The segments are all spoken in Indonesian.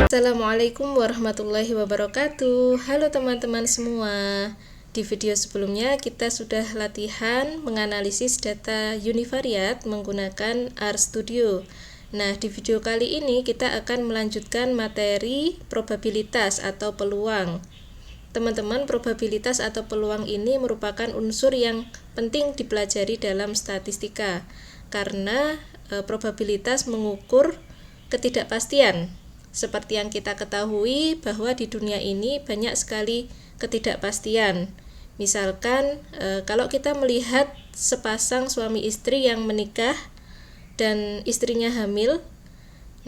Assalamualaikum warahmatullahi wabarakatuh. Halo teman-teman semua. Di video sebelumnya kita sudah latihan menganalisis data univariat menggunakan RStudio. Nah, di video kali ini kita akan melanjutkan materi probabilitas atau peluang. Teman-teman, probabilitas atau peluang ini merupakan unsur yang penting dipelajari dalam statistika karena probabilitas mengukur ketidakpastian. Seperti yang kita ketahui bahwa di dunia ini banyak sekali ketidakpastian. Misalkan kalau kita melihat sepasang suami istri yang menikah dan istrinya hamil,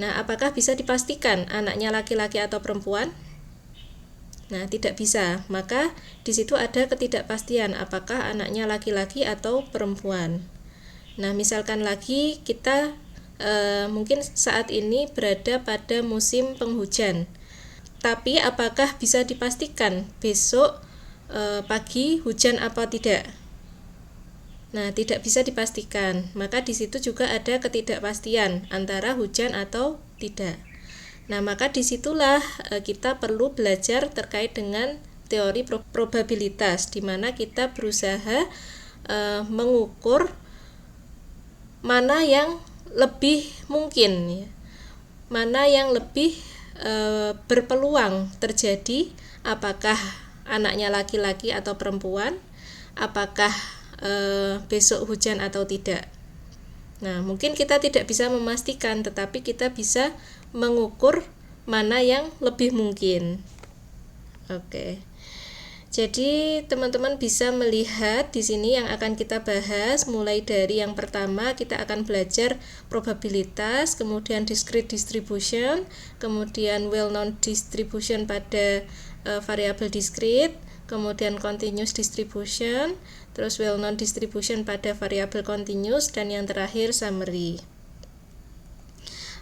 nah apakah bisa dipastikan anaknya laki-laki atau perempuan? Nah, tidak bisa. Maka di situ ada ketidakpastian apakah anaknya laki-laki atau perempuan. Nah, misalkan lagi kita mungkin saat ini berada pada musim penghujan. Tapi apakah bisa dipastikan besok pagi hujan apa tidak? Nah, tidak bisa dipastikan. Maka di situ juga ada ketidakpastian antara hujan atau tidak. Nah, maka disitulah kita perlu belajar terkait dengan teori probabilitas, di mana kita berusaha mengukur mana yang lebih mungkin, ya, mana yang lebih berpeluang terjadi, apakah anaknya laki-laki atau perempuan, apakah besok hujan atau tidak. Nah, mungkin kita tidak bisa memastikan, tetapi kita bisa mengukur mana yang lebih mungkin. Oke. Jadi teman-teman bisa melihat di sini yang akan kita bahas, mulai dari yang pertama kita akan belajar probabilitas, kemudian discrete distribution, kemudian well-known distribution pada variabel discrete, kemudian continuous distribution, terus well-known distribution pada variabel continuous, dan yang terakhir summary.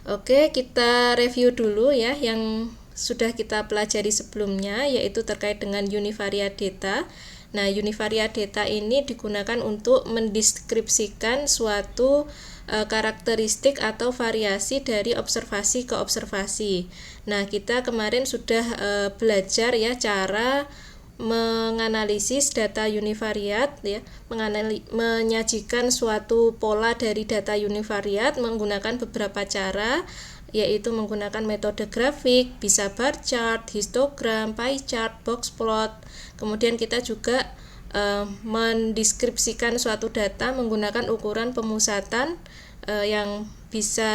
Oke, kita review dulu ya yang sudah kita pelajari sebelumnya, yaitu terkait dengan univariate data. Nah, univariate data ini digunakan untuk mendeskripsikan suatu karakteristik atau variasi dari observasi ke observasi. Nah, kita kemarin sudah belajar ya cara menganalisis data univariat, ya, menyajikan suatu pola dari data univariat menggunakan beberapa cara, yaitu menggunakan metode grafik, bisa bar chart, histogram, pie chart, box plot. Kemudian kita juga mendeskripsikan suatu data menggunakan ukuran pemusatan yang bisa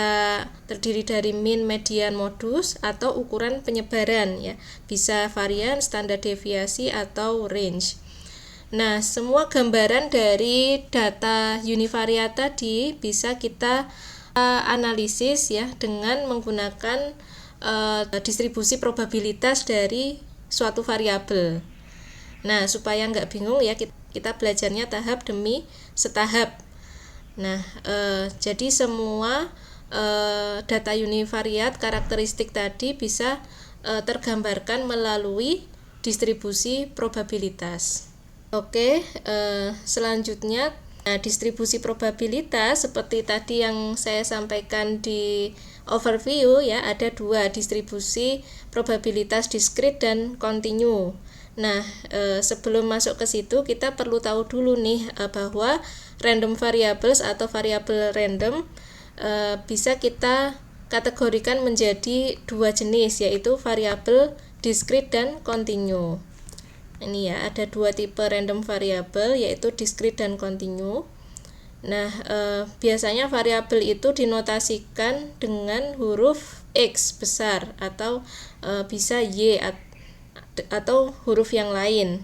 terdiri dari min, median, modus, atau ukuran penyebaran, ya, bisa varian, standar deviasi, atau range. Nah, semua gambaran dari data univariat tadi bisa kita analisis ya dengan menggunakan distribusi probabilitas dari suatu variabel. Nah, supaya nggak bingung ya, kita belajarnya tahap demi setahap. Nah, jadi semua data univariat karakteristik tadi bisa tergambarkan melalui distribusi probabilitas. Oke, selanjutnya, nah, distribusi probabilitas seperti tadi yang saya sampaikan di overview ya, ada dua distribusi probabilitas discrete dan continue. Nah, sebelum masuk ke situ kita perlu tahu dulu nih bahwa random variables atau variabel random bisa kita kategorikan menjadi dua jenis, yaitu variabel discrete dan continue. Ini ya, ada dua tipe random variable, yaitu discrete dan continue. Nah, biasanya variabel itu dinotasikan dengan huruf X besar atau bisa Y atau huruf yang lain.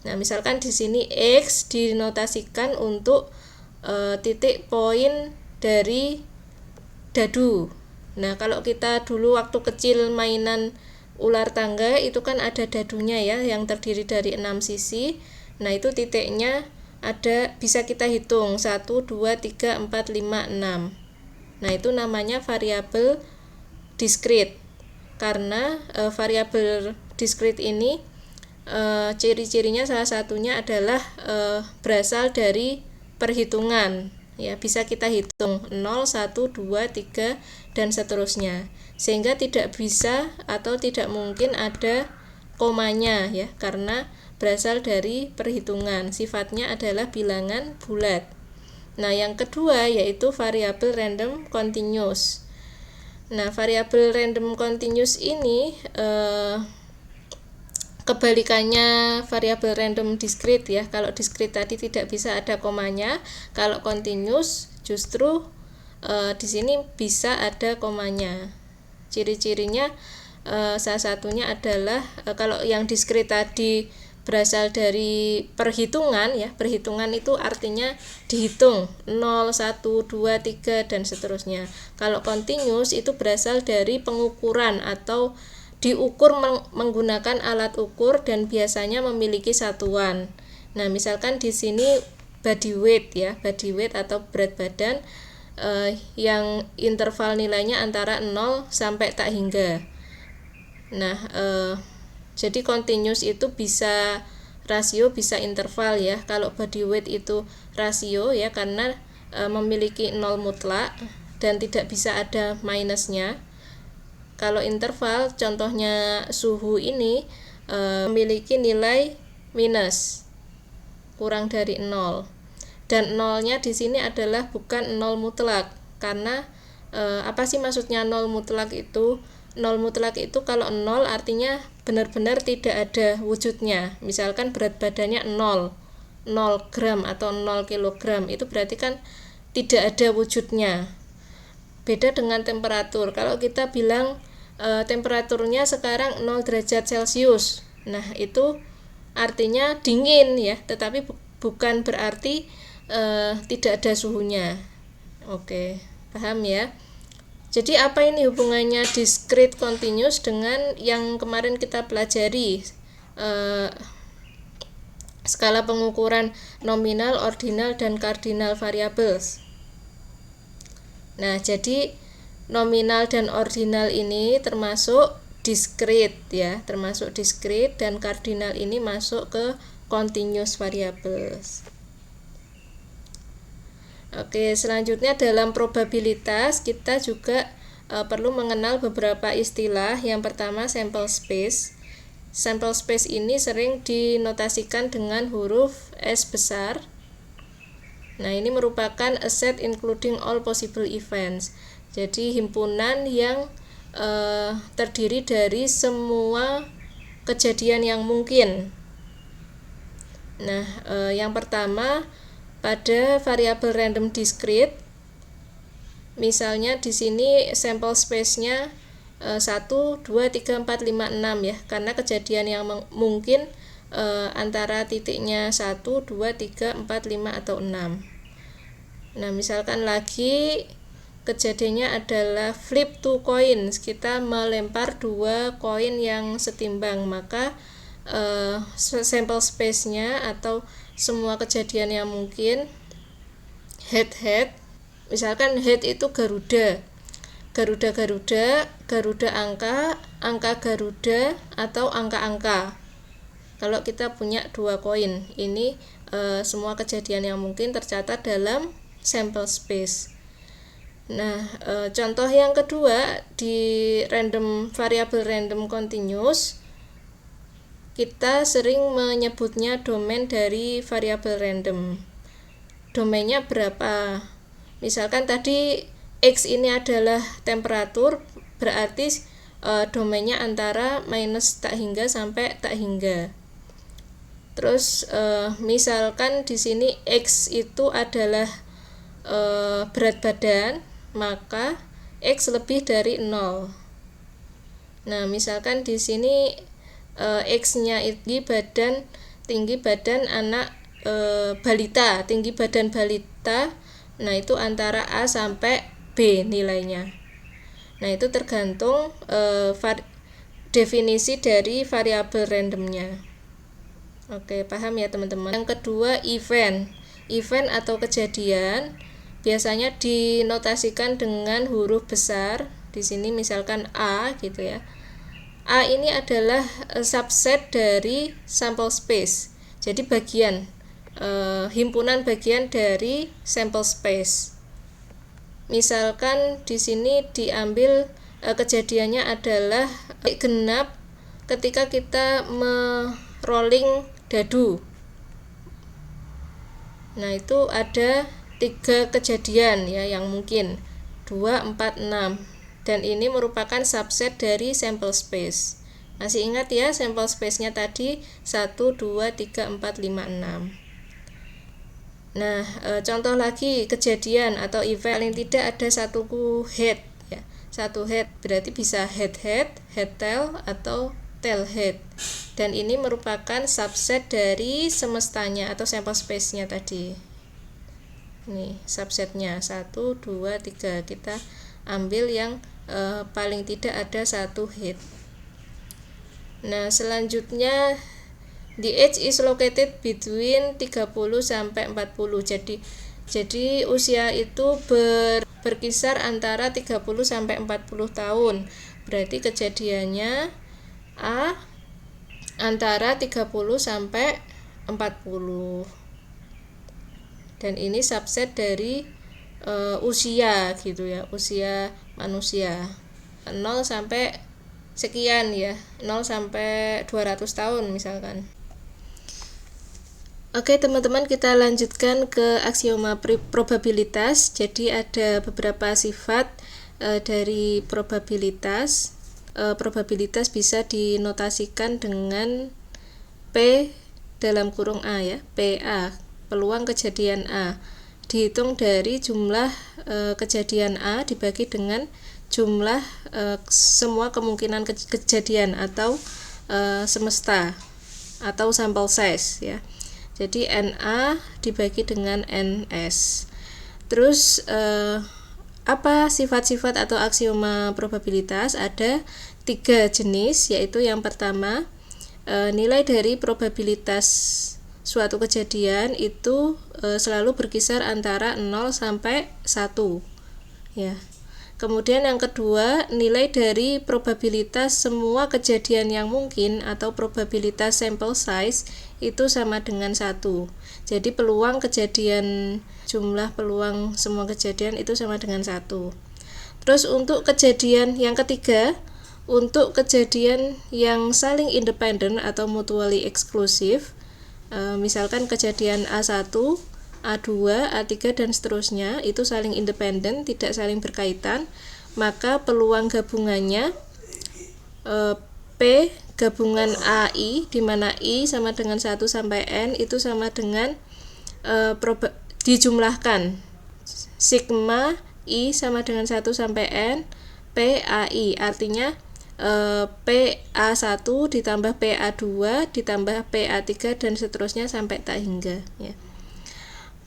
Nah, misalkan di sini X dinotasikan untuk titik poin dari dadu. Nah, kalau kita dulu waktu kecil mainan ular tangga itu kan ada dadunya ya, yang terdiri dari 6 sisi. Nah, itu titiknya ada, bisa kita hitung 1, 2, 3, 4, 5, 6. Nah, itu namanya variabel discrete. Karena variabel discrete ini ciri-cirinya salah satunya adalah berasal dari perhitungan ya, bisa kita hitung 0, 1, 2, 3 dan seterusnya, sehingga tidak bisa atau tidak mungkin ada komanya ya, karena berasal dari perhitungan, sifatnya adalah bilangan bulat. Nah, yang kedua yaitu variabel random continuous. Nah, variabel random continuous ini kebalikannya variabel random discrete ya. Kalau discrete tadi tidak bisa ada komanya, kalau continuous justru di sini bisa ada komanya. Ciri-cirinya salah satunya adalah kalau yang discrete tadi berasal dari perhitungan ya, perhitungan itu artinya dihitung 0, 1, 2, 3 dan seterusnya. Kalau continuous itu berasal dari pengukuran atau diukur menggunakan alat ukur dan biasanya memiliki satuan. Nah, misalkan di sini body weight ya, body weight atau berat badan yang interval nilainya antara 0 sampai tak hingga. Nah, jadi continuous itu bisa rasio, bisa interval ya. Kalau body weight itu rasio ya, karena memiliki 0 mutlak dan tidak bisa ada minusnya. Kalau interval, contohnya suhu ini memiliki nilai minus, kurang dari 0. Dan nolnya di sini adalah bukan 0 mutlak, karena apa sih maksudnya 0 mutlak itu? 0 mutlak itu kalau 0 artinya benar-benar tidak ada wujudnya. Misalkan berat badannya 0 gram atau 0 kilogram, itu berarti kan tidak ada wujudnya. Beda dengan temperatur. Kalau kita bilang temperaturnya sekarang 0 derajat Celcius, nah itu artinya dingin ya, tetapi bukan berarti tidak ada suhunya. Oke, paham ya? Jadi apa ini hubungannya discrete continuous dengan yang kemarin kita pelajari, skala pengukuran nominal, ordinal, dan cardinal variables. Nah, jadi nominal dan ordinal ini termasuk discrete ya, termasuk discrete, dan cardinal ini masuk ke continuous variables. Oke, selanjutnya dalam probabilitas kita juga perlu mengenal beberapa istilah. Yang pertama sample space. Sample space ini sering dinotasikan dengan huruf S besar. Nah, ini merupakan a set including all possible events. Jadi himpunan yang terdiri dari semua kejadian yang mungkin. Nah, yang pertama pada variabel random discrete, misalnya di sini sample space-nya 1, 2, 3, 4, 5, 6 ya, karena kejadian yang mungkin antara titiknya 1, 2, 3, 4, 5 atau 6. Nah, misalkan lagi kejadiannya adalah flip two coins, kita melempar 2 koin yang setimbang, maka sample space-nya atau semua kejadian yang mungkin head, misalkan head itu Garuda angka Garuda atau angka-angka. Kalau kita punya 2 koin, ini semua kejadian yang mungkin tercatat dalam sample space. Nah, contoh yang kedua di variabel random continuous, kita sering menyebutnya domain dari variabel random. Domainnya berapa? Misalkan tadi X ini adalah temperatur, berarti domainnya antara minus tak hingga sampai tak hingga. Terus misalkan di sini X itu adalah berat badan, maka X lebih dari 0. Nah, misalkan di sini X-nya ini tinggi badan anak balita, tinggi badan balita. Nah, itu antara A sampai B nilainya. Nah, itu tergantung definisi dari variabel randomnya. Oke, paham ya teman-teman. Yang kedua, event atau kejadian biasanya dinotasikan dengan huruf besar. Di sini misalkan A gitu ya. A ini adalah subset dari sample space. Jadi bagian himpunan bagian dari sampel space. Misalkan di sini diambil kejadiannya adalah genap ketika kita rolling dadu. Nah, itu ada 3 kejadian ya yang mungkin 2, 4, 6, dan ini merupakan subset dari sample space. Masih ingat ya sample space-nya tadi 1, 2, 3, 4, 5, 6. Nah, contoh lagi kejadian atau event paling tidak ada satu head ya. Satu head berarti bisa head tail atau tail head. Dan ini merupakan subset dari semestanya atau sample space-nya tadi. Ini subsetnya 1, 2, 3. Kita ambil yang paling tidak ada satu head. Nah, selanjutnya the age is located between 30 sampai 40. Jadi usia itu berkisar antara 30 sampai 40 tahun. Berarti kejadiannya A antara 30 sampai 40. Dan ini subset dari usia gitu ya, usia manusia. 0 sampai sekian ya, 0 sampai 200 tahun misalkan. Oke teman-teman, kita lanjutkan ke aksioma probabilitas. Jadi ada beberapa sifat dari probabilitas. Probabilitas bisa dinotasikan dengan P dalam kurung A ya, PA, peluang kejadian A, dihitung dari jumlah kejadian A dibagi dengan jumlah semua kemungkinan kejadian atau semesta atau sample size ya. Jadi NA dibagi dengan NS. Terus apa sifat-sifat atau aksioma probabilitas? Ada 3 jenis, yaitu yang pertama nilai dari probabilitas suatu kejadian itu selalu berkisar antara 0 sampai 1 ya. Kemudian yang kedua, nilai dari probabilitas semua kejadian yang mungkin atau probabilitas sample size itu sama dengan 1. Jadi peluang kejadian, jumlah peluang semua kejadian itu sama dengan 1. Terus untuk kejadian yang ketiga, untuk kejadian yang saling independen atau mutually exclusive, misalkan kejadian A1, A2, A3 dan seterusnya itu saling independen, tidak saling berkaitan, maka peluang gabungannya P gabungan AI, di mana I sama dengan 1 sampai N itu sama dengan dijumlahkan sigma I sama dengan 1 sampai N PAI, artinya PA1 ditambah PA2 ditambah PA3 dan seterusnya sampai tak hingga ya.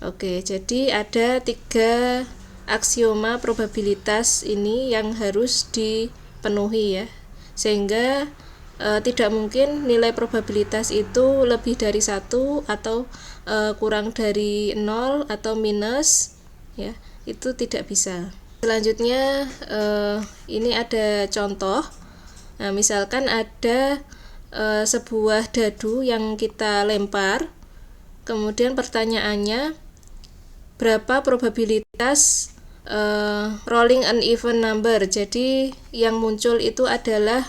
Oke, jadi ada 3 aksioma probabilitas ini yang harus dipenuhi ya, sehingga tidak mungkin nilai probabilitas itu lebih dari 1 atau kurang dari 0 atau minus ya, itu tidak bisa. Selanjutnya ini ada contoh. Nah, misalkan ada sebuah dadu yang kita lempar, kemudian pertanyaannya berapa probabilitas rolling an even number. Jadi yang muncul itu adalah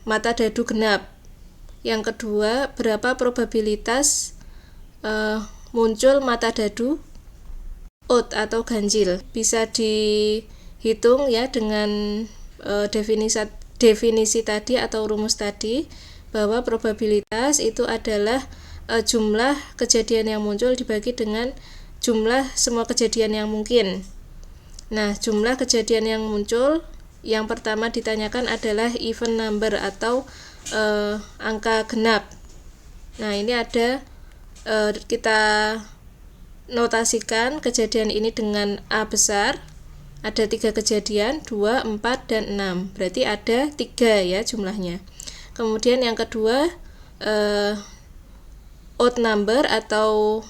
mata dadu genap. Yang kedua, berapa probabilitas muncul mata dadu odd atau ganjil. Bisa dihitung ya dengan definisi tadi atau rumus tadi, bahwa probabilitas itu adalah jumlah kejadian yang muncul dibagi dengan jumlah semua kejadian yang mungkin. Nah, jumlah kejadian yang muncul yang pertama ditanyakan adalah even number atau angka genap. Nah, ini ada kita notasikan kejadian ini dengan A besar. Ada 3 kejadian, 2, 4, dan 6. Berarti ada 3 ya jumlahnya. Kemudian yang kedua, odd number atau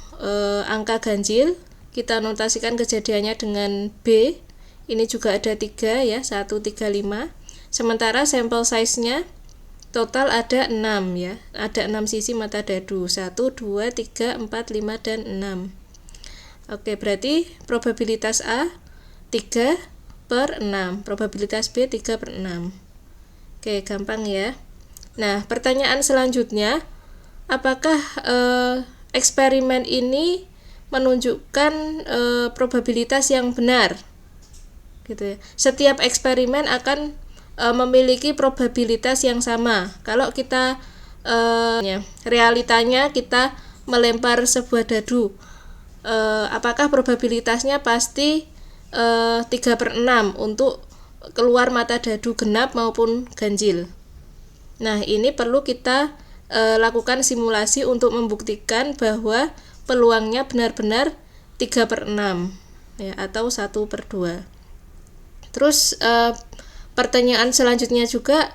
angka ganjil, kita notasikan kejadiannya dengan B. Ini juga ada 3 ya, 1, 3, 5. Sementara sampel size-nya total ada 6 ya. Ada 6 sisi mata dadu. 1, 2, 3, 4, 5, dan 6. Oke, berarti probabilitas A 3/6. Probabilitas B 3/6. Oke, gampang ya. Nah, pertanyaan selanjutnya, apakah eksperimen ini menunjukkan probabilitas yang benar? Gitu ya. Setiap eksperimen akan memiliki probabilitas yang sama. Kalau kita realitanya kita melempar sebuah dadu, apakah probabilitasnya pasti 3/6 untuk keluar mata dadu genap maupun ganjil? Nah, ini perlu kita lakukan simulasi untuk membuktikan bahwa peluangnya benar-benar 3/6 ya, atau 1/2. Terus pertanyaan selanjutnya juga,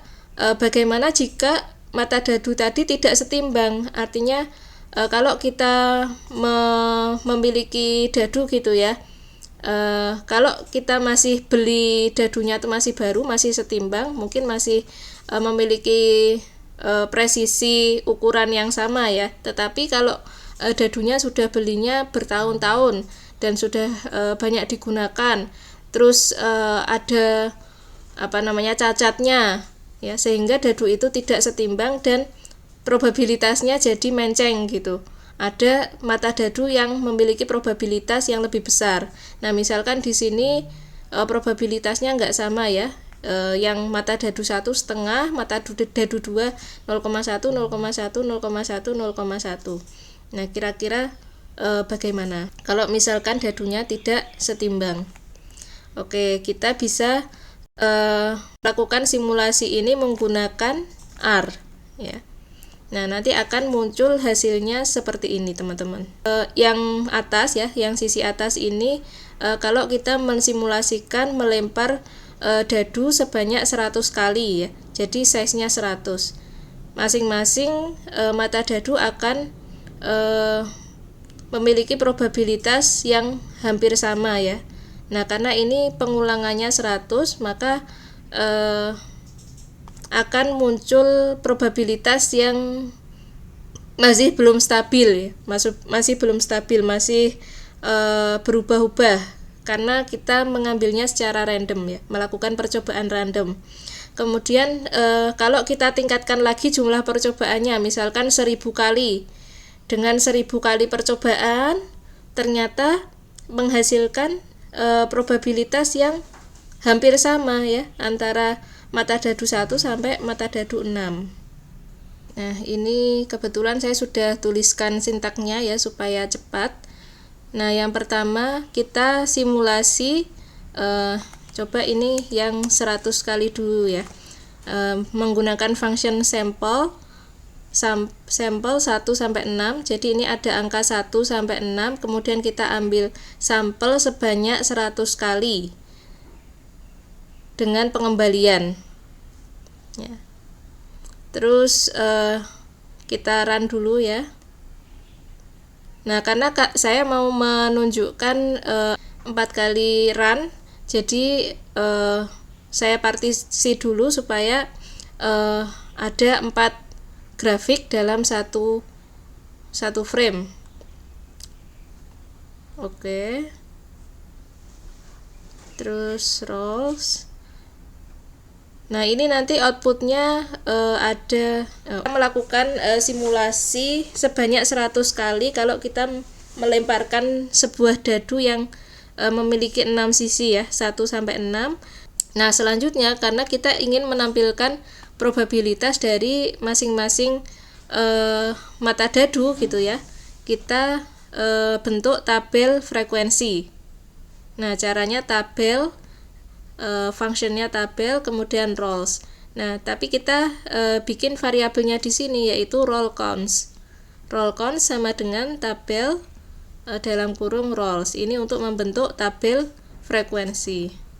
bagaimana jika mata dadu tadi tidak setimbang? Artinya kalau kita memiliki dadu gitu ya, kalau kita masih beli dadunya itu masih baru, masih setimbang, mungkin masih memiliki presisi ukuran yang sama ya. Tetapi kalau dadunya sudah belinya bertahun-tahun dan sudah banyak digunakan, terus ada cacatnya ya, sehingga dadu itu tidak setimbang dan probabilitasnya jadi menceng gitu. Ada mata dadu yang memiliki probabilitas yang lebih besar. Nah, misalkan di sini probabilitasnya nggak sama ya. Yang mata dadu 1,5, mata dadu 2 0,1, 0,1, 0,1, 0,1. Nah, kira-kira bagaimana kalau misalkan dadunya tidak setimbang? Oke, kita bisa lakukan simulasi ini menggunakan R ya. Nah, nanti akan muncul hasilnya seperti ini, teman-teman. Yang atas ya, yang sisi atas ini, kalau kita mensimulasikan melempar dadu sebanyak 100 kali ya. Jadi size-nya 100. Masing-masing mata dadu akan memiliki probabilitas yang hampir sama ya. Nah, karena ini pengulangannya 100, maka akan muncul probabilitas yang masih belum stabil ya. Masih belum stabil, masih berubah-ubah karena kita mengambilnya secara random ya, melakukan percobaan random. Kemudian kalau kita tingkatkan lagi jumlah percobaannya, misalkan 1000 kali. Dengan 1000 kali percobaan ternyata menghasilkan probabilitas yang hampir sama ya, antara mata dadu 1 sampai mata dadu 6. Nah, ini kebetulan saya sudah tuliskan sintaknya ya supaya cepat. Nah, yang pertama kita simulasi, coba ini yang 100 kali dulu ya, menggunakan function sampel 1 sampai 6. Jadi ini ada angka 1 sampai 6, kemudian kita ambil sampel sebanyak 100 kali dengan pengembalian ya. Terus kita run dulu ya. Nah, karena saya mau menunjukkan 4 kali run, jadi saya partisi dulu supaya ada 4 grafik dalam satu frame. Oke. Terus rows. Nah, ini nanti outputnya ada melakukan simulasi sebanyak 100 kali kalau kita melemparkan sebuah dadu yang memiliki 6 sisi ya, 1 sampai 6. Nah, selanjutnya karena kita ingin menampilkan probabilitas dari masing-masing mata dadu gitu ya, kita bentuk tabel frekuensi. Nah, caranya tabel, fungsinya tabel, kemudian rows. Nah, tapi kita bikin variabelnya di sini yaitu roll counts. Roll counts sama dengan tabel dalam kurung rolls. Ini untuk membentuk tabel frekuensi.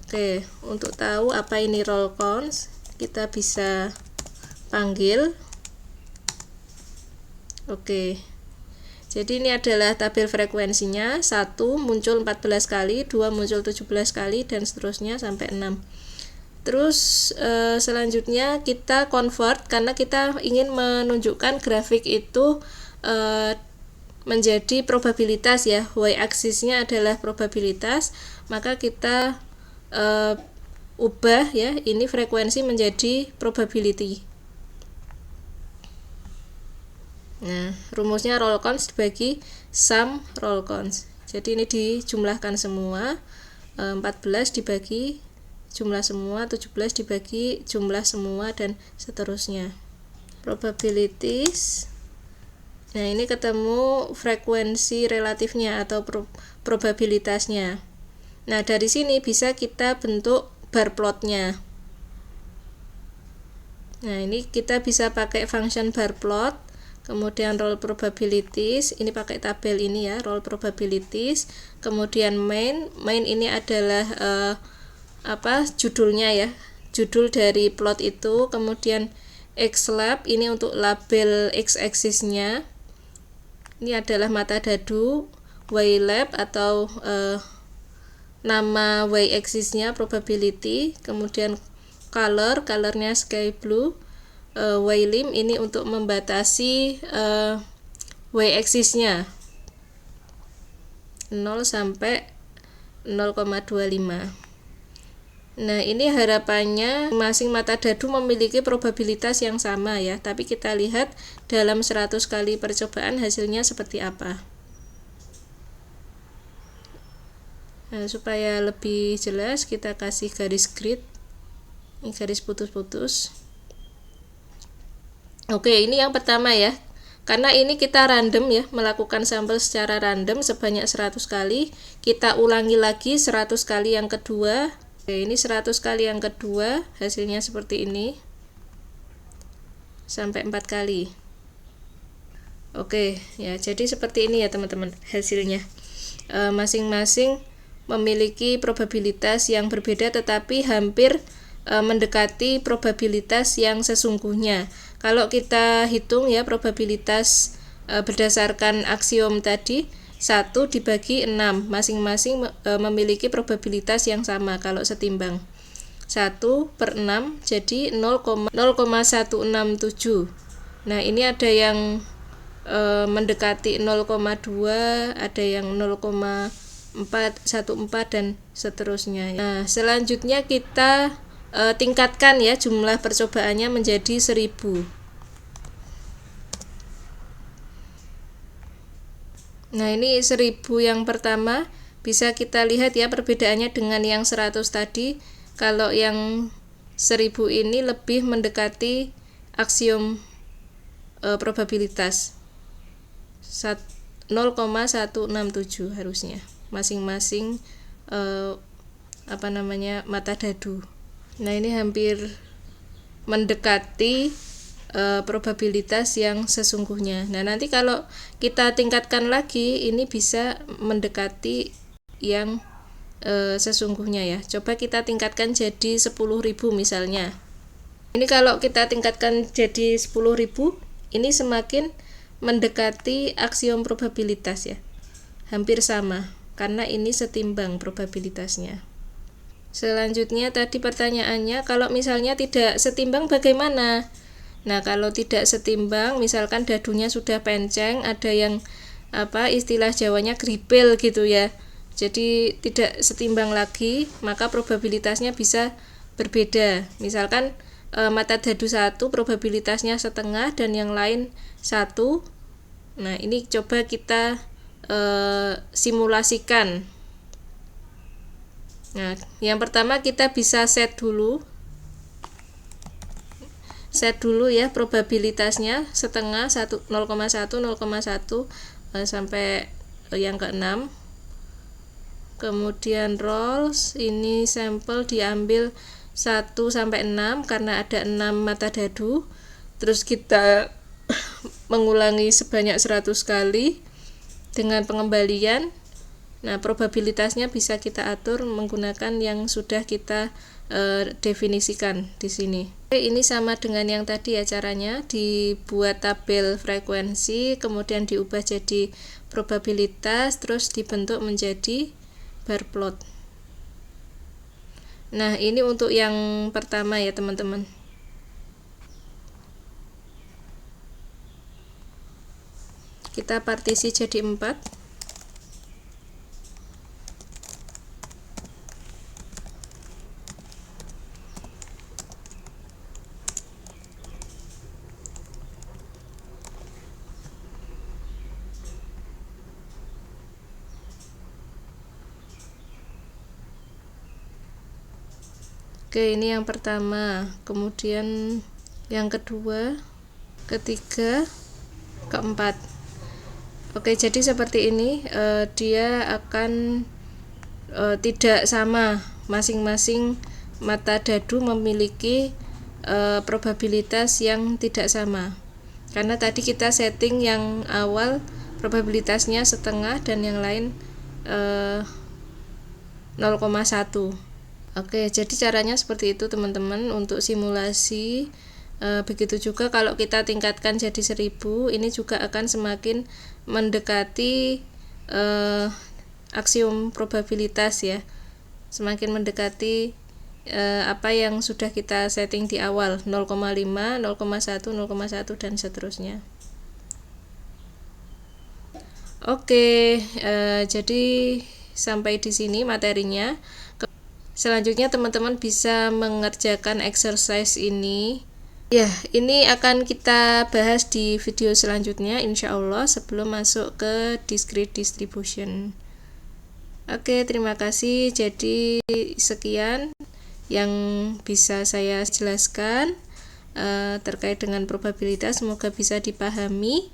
Oke, untuk tahu apa ini roll counts, kita bisa panggil. Oke. Jadi ini adalah tabel frekuensinya. 1 muncul 14 kali, 2 muncul 17 kali, dan seterusnya sampai 6. Terus selanjutnya kita convert, karena kita ingin menunjukkan grafik itu menjadi probabilitas ya, y-aksisnya adalah probabilitas, maka kita ubah ya, ini frekuensi menjadi probability. Nah, rumusnya roll counts dibagi sum roll counts. Jadi ini dijumlahkan semua, 14 dibagi jumlah semua, 17 dibagi jumlah semua, dan seterusnya. Probabilities. Nah, ini ketemu frekuensi relatifnya atau probabilitasnya. Nah, dari sini bisa kita bentuk bar plotnya. Nah, ini kita bisa pakai function bar plot, kemudian roll probabilities, ini pakai tabel ini ya, roll probabilities, kemudian main ini adalah judulnya ya, judul dari plot itu, kemudian xlab ini untuk label x-axisnya, ini adalah mata dadu, ylab atau nama y-axisnya probability, kemudian colornya sky blue, ylim ini untuk membatasi y-axisnya 0 sampai 0,25. Nah, ini harapannya masing mata dadu memiliki probabilitas yang sama ya, tapi kita lihat dalam 100 kali percobaan hasilnya seperti apa. Nah, supaya lebih jelas kita kasih garis grid, ini garis putus-putus. Oke, ini yang pertama ya, karena ini kita random ya, melakukan sampel secara random sebanyak 100 kali, kita ulangi lagi 100 kali yang kedua. Oke, ini 100 kali yang kedua, hasilnya seperti ini, sampai 4 kali. Oke, ya, jadi seperti ini ya teman-teman hasilnya. Masing-masing memiliki probabilitas yang berbeda, tetapi hampir mendekati probabilitas yang sesungguhnya. Kalau kita hitung ya, probabilitas berdasarkan aksiom tadi, 1 dibagi 6, masing-masing memiliki probabilitas yang sama kalau setimbang. 1/6 jadi 0,167. Nah, ini ada yang mendekati 0,2, ada yang 0,414 dan seterusnya. Nah, selanjutnya kita tingkatkan ya jumlah percobaannya menjadi 1000. Nah, ini 1000 yang pertama, bisa kita lihat ya perbedaannya dengan yang 100 tadi. Kalau yang 1000 ini lebih mendekati aksiom probabilitas 0,167 harusnya masing-masing mata dadu. Nah, ini hampir mendekati probabilitas yang sesungguhnya. Nah, nanti kalau kita tingkatkan lagi, ini bisa mendekati yang sesungguhnya ya. Coba kita tingkatkan jadi 10.000 misalnya. Ini kalau kita tingkatkan jadi 10.000, ini semakin mendekati aksiom probabilitas ya. Hampir sama, karena ini setimbang probabilitasnya. Selanjutnya tadi pertanyaannya, kalau misalnya tidak setimbang bagaimana? Nah, kalau tidak setimbang, misalkan dadunya sudah penceng, ada yang istilah Jawanya gripil gitu ya. Jadi tidak setimbang lagi, maka probabilitasnya bisa berbeda. Misalkan mata dadu 1 probabilitasnya setengah dan yang lain 1. Nah, ini coba kita simulasikan. Nah, yang pertama kita bisa set dulu ya probabilitasnya setengah 0,1 sampai yang ke-6. Kemudian rolls, ini sampel diambil 1 sampai 6 karena ada 6 mata dadu. Terus kita mengulangi sebanyak 100 kali dengan pengembalian. Nah, probabilitasnya bisa kita atur menggunakan yang sudah kita definisikan di sini. Ini sama dengan yang tadi ya caranya, dibuat tabel frekuensi, kemudian diubah jadi probabilitas, terus dibentuk menjadi bar plot. Nah, ini untuk yang pertama ya teman-teman. Kita partisi jadi 4. Oke, ini yang pertama, kemudian yang kedua, ketiga, keempat. Oke, jadi seperti ini dia akan tidak sama, masing-masing mata dadu memiliki probabilitas yang tidak sama, karena tadi kita setting yang awal probabilitasnya setengah dan yang lain 0,1. Oke, jadi caranya seperti itu teman-teman untuk simulasi. Begitu juga kalau kita tingkatkan jadi 1000, ini juga akan semakin mendekati aksiom probabilitas ya, semakin mendekati apa yang sudah kita setting di awal, 0,5, 0,1, 0,1 dan seterusnya. Oke, jadi sampai di sini materinya. Selanjutnya teman-teman bisa mengerjakan exercise ini. Ya, ini akan kita bahas di video selanjutnya insya Allah sebelum masuk ke discrete distribution. Oke, terima kasih. Jadi sekian yang bisa saya jelaskan terkait dengan probabilitas, semoga bisa dipahami.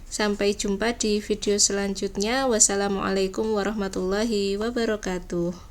Sampai jumpa di video selanjutnya. Wassalamualaikum warahmatullahi wabarakatuh.